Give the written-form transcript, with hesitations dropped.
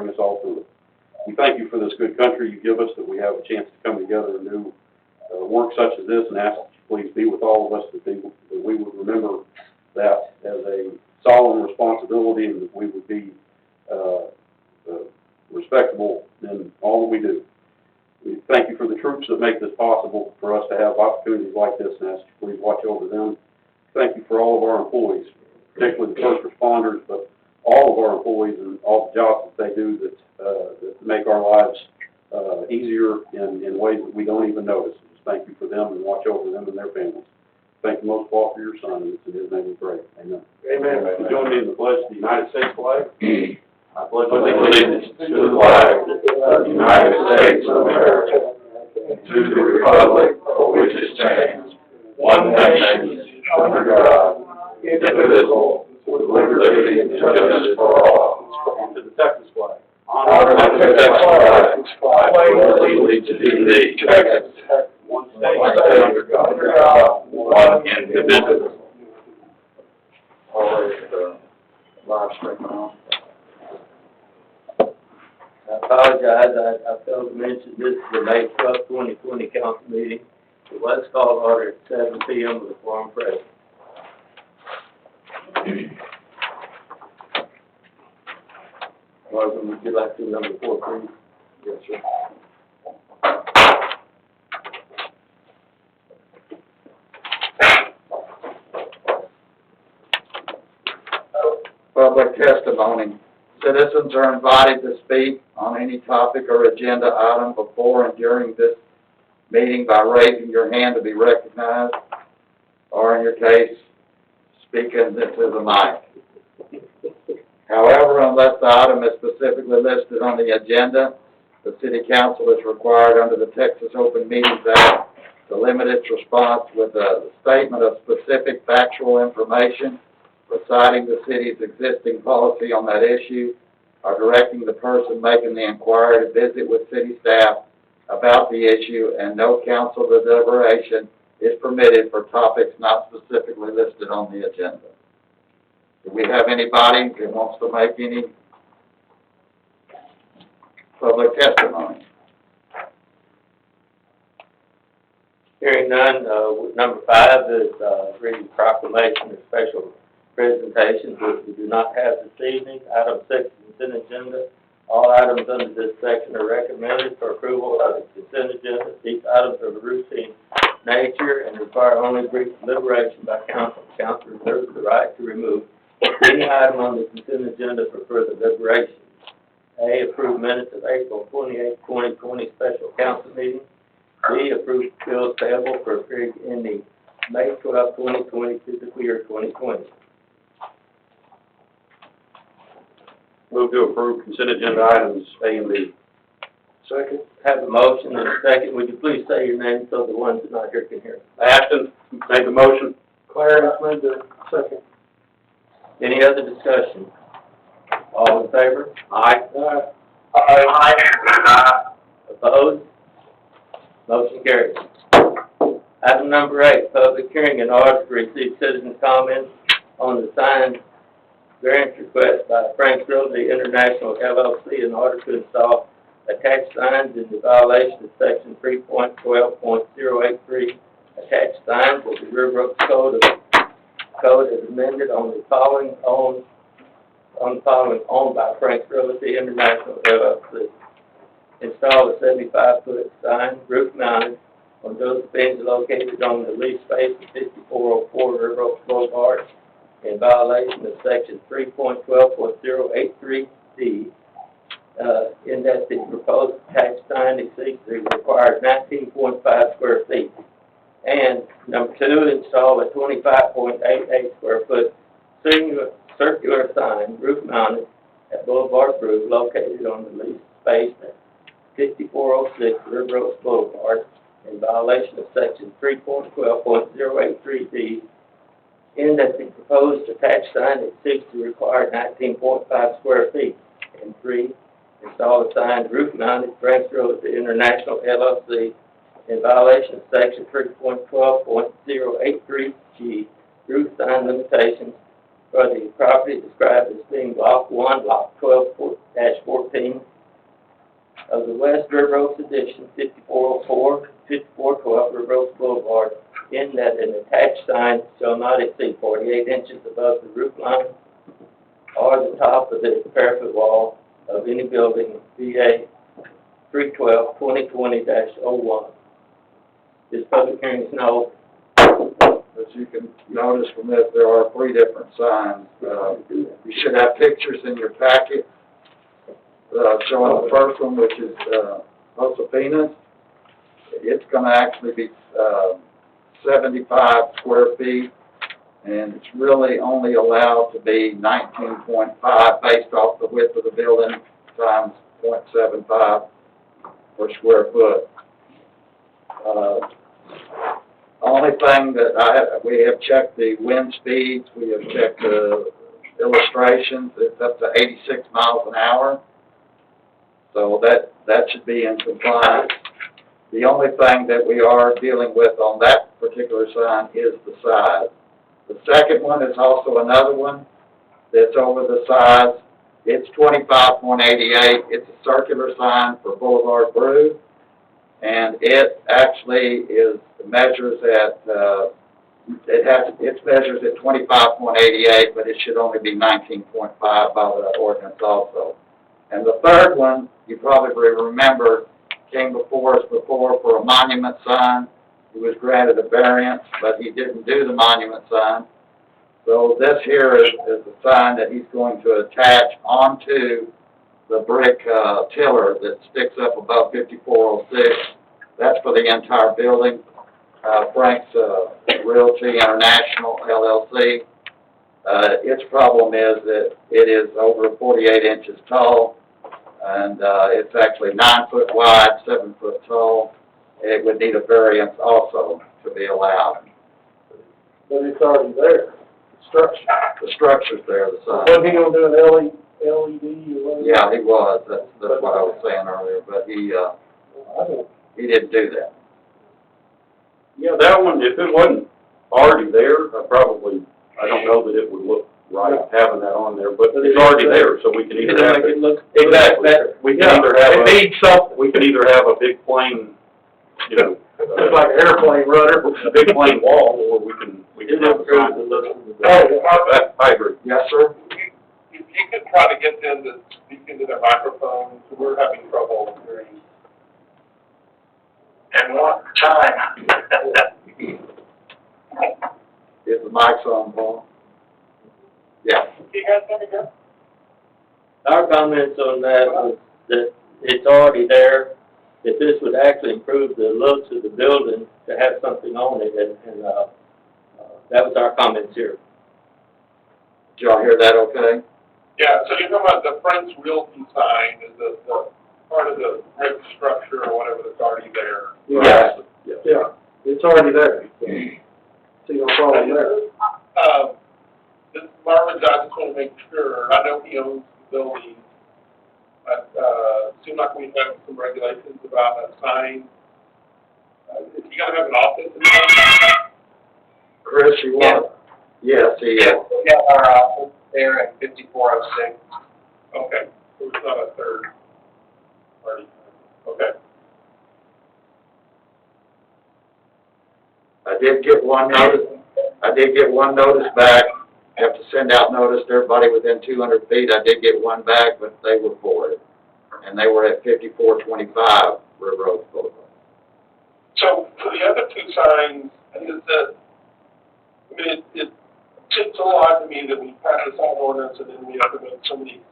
bring us all through it. We thank you for this good country you give us, that we have a chance to come together and do work such as this, and ask that you please be with all of us, that we would remember that as a solemn responsibility, and that we would be respectable in all that we do. We thank you for the troops that make this possible for us to have opportunities like this, and ask you please watch over them. Thank you for all of our employees, particularly the first responders, but all of our employees and all the jobs that they do that make our lives easier in ways that we don't even notice. Just thank you for them, and watch over them and their families. Thank you most of all for your son. It's in his name we pray. Amen. Amen. Would you join me in the pledge to the United States flag? I pledge Allegiance to the flag of the United States of America, and to the republic for which it stands, one nation, under God, indivisible, with liberty and justice for all. To the Texas flag. Honor the Texas flag, loyally to thee, Texas, one state under God, one indivisible. All right, live stream on. I apologize, I failed to mention this is the May 12th, 2020 council meeting. It was called order at 7 p.m. with a quorum present. Marvin, would you like to do number 4, please? Yes, sir. Public testimony. Citizens are invited to speak on any topic or agenda item before and during this meeting by raising your hand to be recognized, or in your case, speaking into the mic. However, unless the item is specifically listed on the agenda, the City Council is required under the Texas Open Meetings Act to limit its response with a statement of specific factual information, reciting the city's existing policy on that issue, or directing the person making the inquiry to visit with city staff about the issue, and no council deliberation is permitted for topics not specifically listed on the agenda. Do we have anybody that wants to make any public testimony? Hearing none, number 5 is reading proclamation of special presentations, which we do not have this evening. Item 6 is consent agenda. All items under this section are recommended for approval of the consent agenda. These items are of routine nature and require only brief deliberation by council. Council reserves the right to remove any item on the consent agenda for further deliberation. A, approve minutes of April 28, 2020 special council meeting. B, approve bills payable for a period ending May 12, 2020 fiscal year 2020. Move to approve consent agenda items A and B. Second. Have a motion and a second. Would you please say your name so the ones that are not here can hear? Ashton, make the motion. Clarence, made the second. Any other discussion? All in favor? Aye. Aye. Opposed? Motion carries. Item number 8, public hearing in order to receive citizen comments on the signed variance request by Frank Realty International LLC in order to install attached signs in the violation of section 3.12.083. Attached signs of the River Code is amended on the following owned by Frank Realty International LLC. Install a 75-foot sign, roof mounted, on Josephine located on the lease space of 5404 River Oaks Boulevard in violation of section 3.12.083D, in that the proposed attached sign exceeds the required 19.5 square feet. And number 2, install a 25.88 square foot circular sign, roof mounted, at Boulevard Roof, located on the lease space at 5406 River Oaks Boulevard, in violation of section 3.12.083D, in that the proposed attached sign exceeds the required 19.5 square feet. And 3, install a sign, roof mounted, Frank Realty International LLC, in violation of section 3.12.083G, roof sign limitations, for the property described as being Block 1, Block 12-14 of the West River Oaks Edition, 5404, 5412 River Oaks Boulevard, in that an attached sign shall not exceed 48 inches above the roof line or the top of the parapet wall of any building, VA 312-2020-01. This public hearing is now open. As you can notice from this, there are 3 different signs. You should have pictures in your packet, showing the first one, which is, Josephina's. It's gonna actually be, 75 square feet, and it's really only allowed to be 19.5 based off the width of the building times 0.75 per square foot. Only thing that we have checked the wind speeds, we have checked the illustrations, it's up to 86 miles an hour. So that should be in compliance. The only thing that we are dealing with on that particular sign is the size. The second one is also another one that's over the size. It's 25.88. It's a circular sign for Boulevard Brew, and it actually measures at it measures at 25.88, but it should only be 19.5 by the ordinance also. And the third one, you probably remember, came before us before for a monument sign. He was granted a variance, but he didn't do the monument sign. So this here is a sign that he's going to attach onto the brick tiller that sticks up above 5406. That's for the entire building. Frank's Realty International LLC. Its problem is that it is over 48 inches tall, and it's actually 9 foot wide, 7 foot tall. It would need a variance also to be allowed. But it's already there, the structure. The structure's there, the sign. Wasn't he gonna do an LED or whatever? Yeah, he was. That's what I was saying earlier, but he didn't do that. Yeah, that one, if it wasn't already there, I don't know that it would look right having that on there, but it's already there, so we can either have it. Exactly. We can either have It needs something. we can either have a big plain, you know, It's like an airplane rudder. a big plain wall, or we can have a sign that looks. I agree. Yes, sir? If you could try to get them to speak into their microphones, we're having trouble hearing. And one time. Is the mic's on, Paul? Yeah. You guys gonna go? Our comments on that was that it's already there, that this would actually improve the looks of the building to have something on it, and that was our comments here. Did y'all hear that okay? Yeah, so you're talking about the Friends Realty sign is the part of the brick structure or whatever that's already there. Yeah, it's already there. See no problem there. This Marvin, I just want to make sure, I know he owns the building, but, seems like we have some regulations about a sign. Is he gonna have an office in there? Chris, you want? Yes, he is. We got our office there at 5406. Okay, so it's not a third party. Okay. I did get one notice back. Have to send out notice to everybody within 200 feet. I did get one back, but they were for it. And they were at 5425 River Oaks Boulevard. So for the other 2 signs, is that, I mean, it's a lot to me that we pass this on ordinance and then we have to make so many